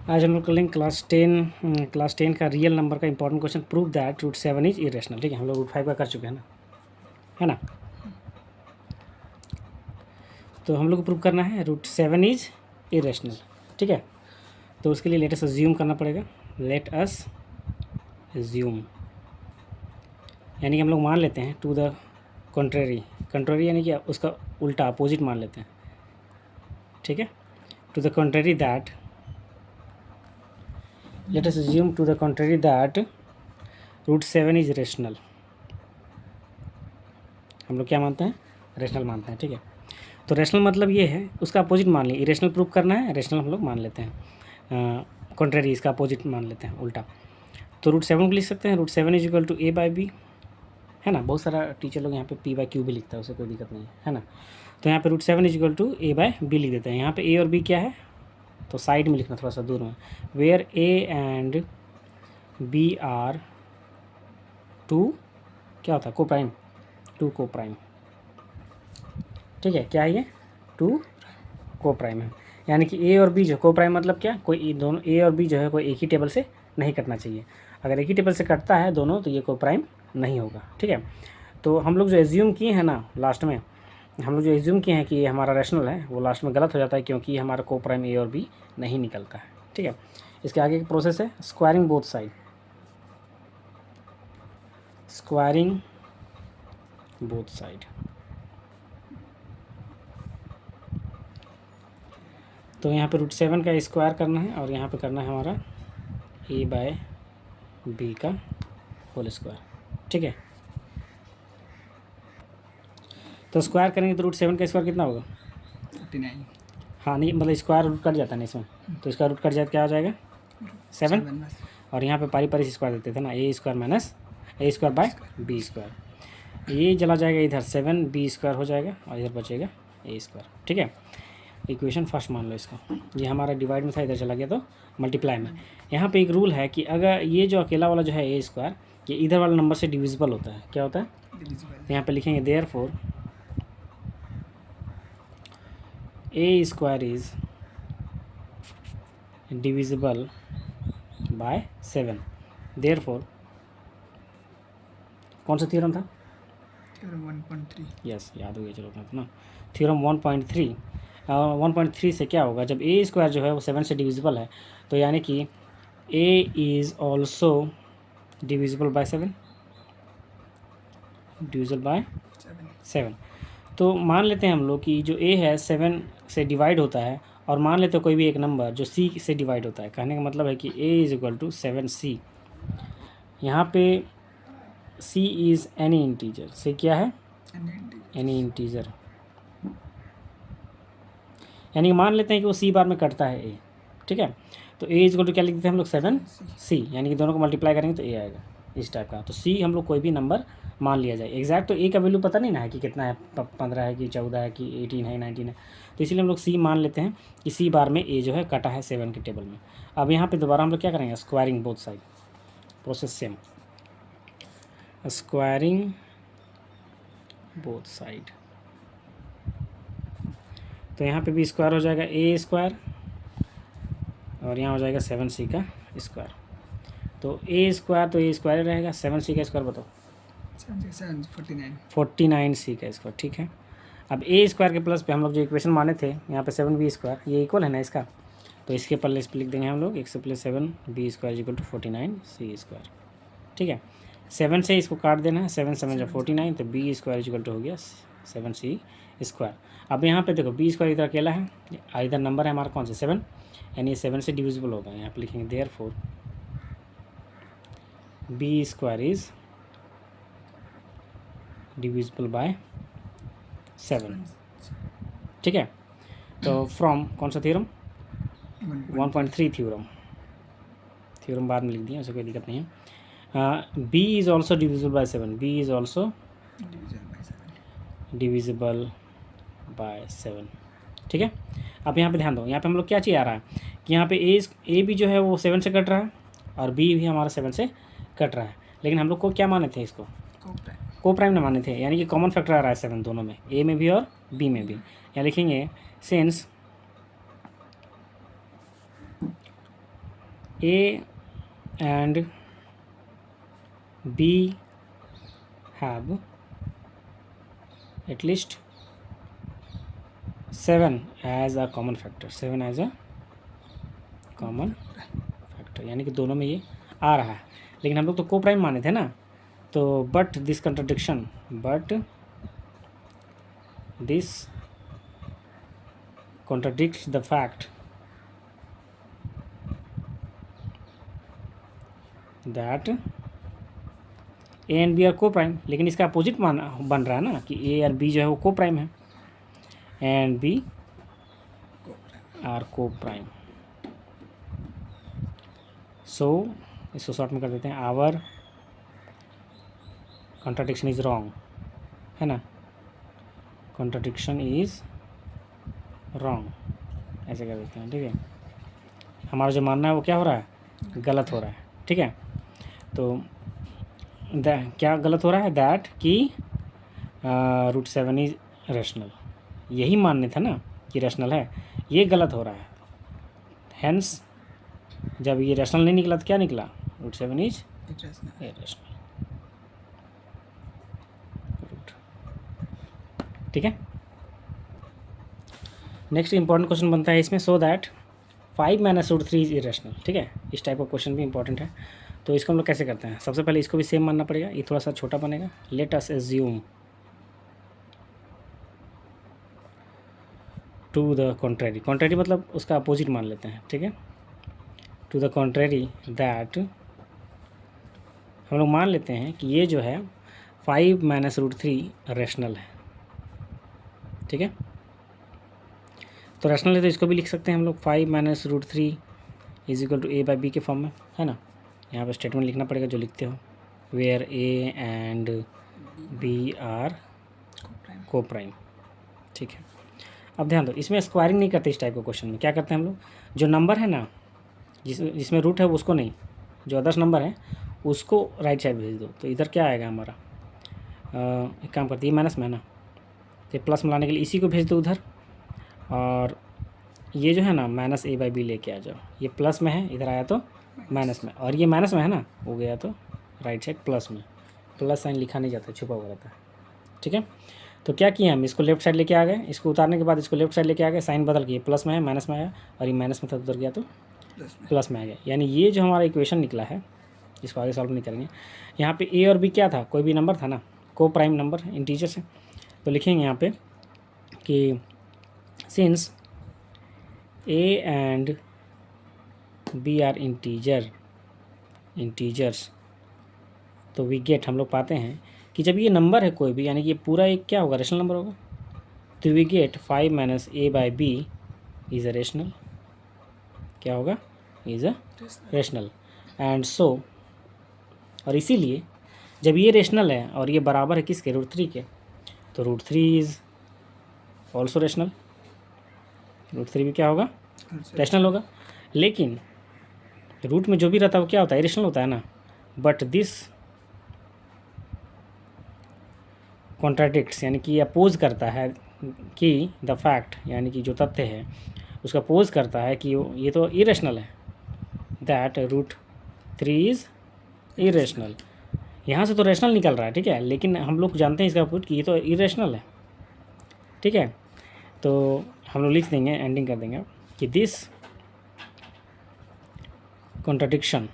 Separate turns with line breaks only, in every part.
आज हम लोग कर लेंगे क्लास 10 का रियल नंबर का important question, prove that root 7 is irrational. ठीक है, हम लोग रूट 5 का कर चुके हैं ना, है ना। तो हम लोग को प्रूव करना है रूट 7 इज इरेशनल। ठीक है, तो उसके लिए लेट अस अज्यूम करना पड़ेगा। लेट अस अज्यूम यानी कि हम लोग मान लेते हैं टू द कंट्रेरी यानी कि उसका उल्टा अपोजिट मान लेते हैं। ठीक है, to the contrary that, let us assume to the contrary that root 7 is rational. हम लोग क्या मानते हैं? रेशनल मानते हैं। ठीक है, तो रेशनल मतलब ये है उसका अपोजिट मान लिया। इरेशनल प्रूव करना है, रेशनल हम लोग मान लेते हैं, कॉन्ट्रेरी इसका अपोजिट मान लेते हैं, उल्टा। तो रूट 7 को लिख सकते हैं, root 7 is equal to a by b, है ना। बहुत सारा टीचर लोग यहाँ पे पी बाई क्यू भी लिखता है, उससे कोई दिक्कत नहीं है ना। तो यहाँ पे root 7 is equal to a by b लिख देते हैं। यहाँ पे ए और बी क्या है, तो साइड में लिखना, थोड़ा सा दूर में। Where a and b are two क्या होता है, को प्राइम, टू को प्राइम। ठीक है, क्या है ये, टू को प्राइम है। यानी कि ए और बी जो को प्राइम मतलब क्या, कोई दोनों ए और बी जो है कोई एक ही टेबल से नहीं कटना चाहिए। अगर एक ही टेबल से कटता है दोनों तो ये को प्राइम नहीं होगा। ठीक है, तो हम लोग जो एज्यूम किए हैं ना, लास्ट में हम लोग जो एज्यूम किए हैं कि ये हमारा रैशनल है, वो लास्ट में गलत हो जाता है, क्योंकि हमारा को प्राइम ए और बी नहीं निकलता है। ठीक है, इसके आगे की प्रोसेस है squaring both side. Squaring both side, तो यहाँ पे रूट 7 का स्क्वायर करना है और यहाँ पे करना है हमारा ए बाय बी का होल स्क्वायर। ठीक है, तो स्क्वायर करेंगे तो रूट 7 का स्क्वायर कितना होगा,
49।
हाँ नहीं मतलब स्क्वायर रूट कट जाता है ना इसमें, तो इसका रूट कट जाए क्या हो जाएगा 7, और यहाँ पे पारी पारी से स्क्वायर देते थे ना, a square minus a square by b square. ये चला जाएगा इधर 7 बी स्क्वायर हो जाएगा और इधर बचेगा ए स्क्वायर। ठीक है, इक्वेशन फर्स्ट मान लो इसका, ये हमारा डिवाइड में था, इधर चला गया तो मल्टीप्लाई में। यहाँ पे एक रूल है कि अगर ये जो अकेला वाला जो है ए स्क्वायर, ये इधर वाला नंबर से डिविजिबल होता है। क्या होता है, तो यहाँ पे लिखेंगे therefore A square is divisible by 7। Therefore कौन सा थ्योरम था,
थ्योरम 1.3।
यस याद हो गया, चलो अपना ना थ्योरम 1.3। 1.3 से क्या होगा, जब ए स्क्वायर जो है वो 7 से डिविजिबल है, तो यानी कि A is also divisible by 7, divisible by 7। तो मान लेते हैं हम लोग कि जो ए है 7 से डिवाइड होता है, और मान लेते हैं कोई भी एक नंबर जो सी से डिवाइड होता है। कहने का मतलब है कि ए इज इक्वल टू 7c। यहाँ पे सी इज़ एनी इंटीजर, से क्या है, एनी इंटीजर। यानी मान लेते हैं कि वो सी बार में कटता है ए। ठीक है, तो ए इज टू क्या लिख देते हैं हम लोग 7c, यानी कि दोनों को मल्टीप्लाई करेंगे तो ए आएगा इस टाइप का। तो सी हम लोग कोई भी नंबर मान लिया जाए। एग्जैक्ट तो ए का वैल्यू पता नहीं ना है कि कितना है, 15 है कि 14 है कि 18 है 19 है, तो इसीलिए हम लोग सी मान लेते हैं कि सी बार में ए जो है कटा है 7 के टेबल में। अब यहाँ पे दोबारा हम लोग क्या करेंगे, squaring both side, process same, squaring both side. तो यहाँ पे भी स्क्वायर हो जाएगा ए स्क्वायर, और यहाँ हो जाएगा 7c का स्क्वायर। तो ए स्क्वायर तो ए स्क्वायर रहेगा, 7c का स्क्वायर बताओ, 49c का स्क्वायर। ठीक है, अब ए स्क्वायर के प्लस पे हम लोग जो इक्वेशन माने थे यहाँ पे 7b स्क्वायर, ये इक्वल है ना इसका, तो इसके प्लस पे लिख देंगे हम लोग 1 + 7b square equal to 49c square. ठीक है, 7 से इसको काट देना है, 7 7 जब 49, तो बी स्क्वायर इक्वल टू हो गया 7c स्क्वायर। अब यहाँ पे देखो बी स्क्वायर इधर अकेला है, इधर नंबर है हमारा कौन सा 7, यानी 7 से डिविजिबल होगा। यहाँ पे लिखेंगे therefore b square is divisible by 7। ठीक है, तो फ्रॉम कौन सा थ्योरम, 1.3 थ्योरम बाद में लिख दिया, ऐसे कोई दिक्कत नहीं है। B is also divisible by 7, b is also divisible by 7। ठीक है, अब यहाँ पे ध्यान दो, यहाँ पे हम लोग क्या चीज़ आ रहा है कि यहाँ पे ए भी जो है वो 7 से कट रहा है, और बी भी हमारा 7 से कट रहा है, लेकिन हम लोग को क्या माने थे, इसको को प्राइम ना माने थे, यानी कि कॉमन फैक्टर आ रहा है 7 दोनों में, ए में भी और बी में भी। यहाँ लिखेंगे since A and B have at least 7 as a common factor, 7 as a common factor, यानी कि दोनों में ये आ रहा है, लेकिन हम लोग तो को प्राइम माने थे ना, तो but this contradicts the fact that a and b are coprime, लेकिन इसका अपोजिट बन रहा है ना कि ए और बी जो है वो को प्राइम है, एंड बी आर को प्राइम। सो इसको शॉर्ट में कर देते हैं, आवर कॉन्ट्राडिक्शन इज रॉन्ग, है ना, कॉन्ट्राडिक्शन इज रॉन्ग, ऐसे कर देते हैं, ठीक है। हमारा जो मानना है वो क्या हो रहा है, गलत हो रहा है, ठीक है। तो क्या गलत हो रहा है, दैट कि √7 इज रैशनल, यही मानने था ना कि रैशनल है, ये गलत हो रहा है। हेंस जब ये रैशनल नहीं निकला तो क्या निकला, √7 इज इरैशनल, ठीक है। नेक्स्ट इंपॉर्टेंट क्वेश्चन बनता है इसमें, सो दैट 5 - √3 इज इरैशनल, ठीक है। इस टाइप का क्वेश्चन भी इंपॉर्टेंट है। तो इसको हम लोग कैसे करते हैं, सबसे पहले इसको भी सेम मानना पड़ेगा, ये थोड़ा सा छोटा बनेगा। Let us assume to the contrary, contrary मतलब उसका अपोजिट मान लेते हैं, ठीक है। टू द कॉन्ट्रेरी दैट, हम लोग मान लेते हैं कि ये जो है 5 - √3 रैशनल है, ठीक है। तो रैशनल है तो इसको भी लिख सकते हैं हम लोग 5 - √3 इज इक्वल टू A/B के फॉर्म में, है ना। यहाँ पर स्टेटमेंट लिखना पड़ेगा जो लिखते हो, where A and B are coprime, ठीक है। अब ध्यान दो, इसमें स्क्वायरिंग नहीं करते, इस टाइप के क्वेश्चन में क्या करते हैं हम लोग, जो नंबर है ना जिसमें रूट है उसको नहीं, जो अदर्स नंबर है उसको राइट साइड भेज दो। तो इधर क्या आएगा हमारा, एक काम करते, ये माइनस में है ना, तो प्लस मिलाने के लिए इसी को भेज दो उधर, और ये जो है ना -A/B लेके आ जाओ, ये प्लस में है, इधर आया तो माइनस में, और ये माइनस में है ना, हो गया तो राइट साइड प्लस में, प्लस साइन लिखा नहीं जाता, छुपा हुआ रहता है, ठीक है। तो क्या किया हम, इसको लेफ्ट साइड लेके आ गए, इसको उतारने के बाद इसको लेफ्ट साइड लेके आ गए, साइन बदल के प्लस में है माइनस में आया, और ये माइनस में था उधर गया तो प्लस में आ गया, यानी ये जो हमारा इक्वेशन निकला है, इसको आगे सॉल्व नहीं करेंगे। यहाँ पे ए और बी क्या था, कोई भी नंबर था ना, को प्राइम नंबर इंटीजर से, तो लिखेंगे यहाँ पे कि since A and B are integers, तो वी गेट, हम लोग पाते हैं कि जब ये नंबर है कोई भी, यानी कि ये पूरा एक क्या होगा, रेशनल नंबर होगा, तो we get 5 - A/B is a rational, क्या होगा, is a rational, and so, और इसीलिए जब ये रेशनल है और ये बराबर है किसके, √3 के, तो √3 इज़ ऑल्सो रेशनल, √3 भी क्या होगा, रेशनल होगा। लेकिन रूट में जो भी रहता है वो क्या होता है, इरेशनल होता है ना, बट दिस कॉन्ट्राडिक्ट्स, यानी कि अपोज करता है कि द फैक्ट, यानी कि जो तथ्य है उसका अपोज करता है कि ये तो इरेशनल है, दैट √3 इज़ इरेशनल। यहाँ से तो रेशनल निकल रहा है, ठीक है, लेकिन हम लोग जानते हैं इसका अपोज कि ये तो इरेशनल है, ठीक है। तो हम लोग लिख देंगे, एंडिंग कर देंगे कि दिस कॉन्ट्राडिक्शन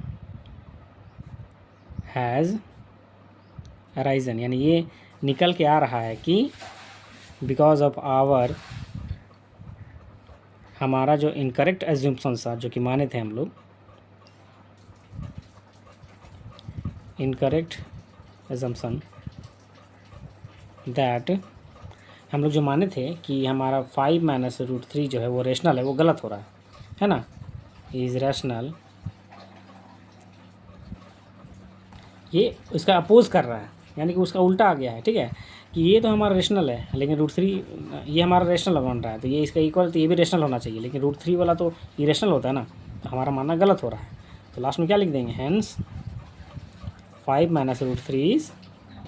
हैज़ अराइजन, यानी ये निकल के आ रहा है कि बिकॉज ऑफ आवर, हमारा जो इनकरेक्ट एज्यूम्पशंस था, जो कि माने थे हम लोग, इनकरेक्ट एजम्पशन दैट, हम लोग जो माने थे कि हमारा 5 - √3 जो है वो रेशनल है, वो गलत हो रहा है ना, इज़ रैशनल, ये उसका अपोज कर रहा है, यानी कि उसका उल्टा आ गया है, ठीक है, कि ये तो हमारा रेशनल है, लेकिन √3 ये हमारा रेशनल बन रहा है, तो ये इसका इक्वल, तो ये भी रेशनल होना चाहिए, लेकिन √3 वाला तो इरेशनल होता है ना, तो हमारा मानना गलत हो रहा है। तो लास्ट में क्या लिख देंगे, हेंस 5 - √3 इज़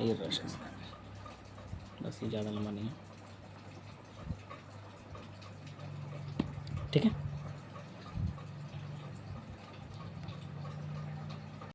इरेशनल, बस ये ज़्यादा लंबा नहीं है, ठीक है।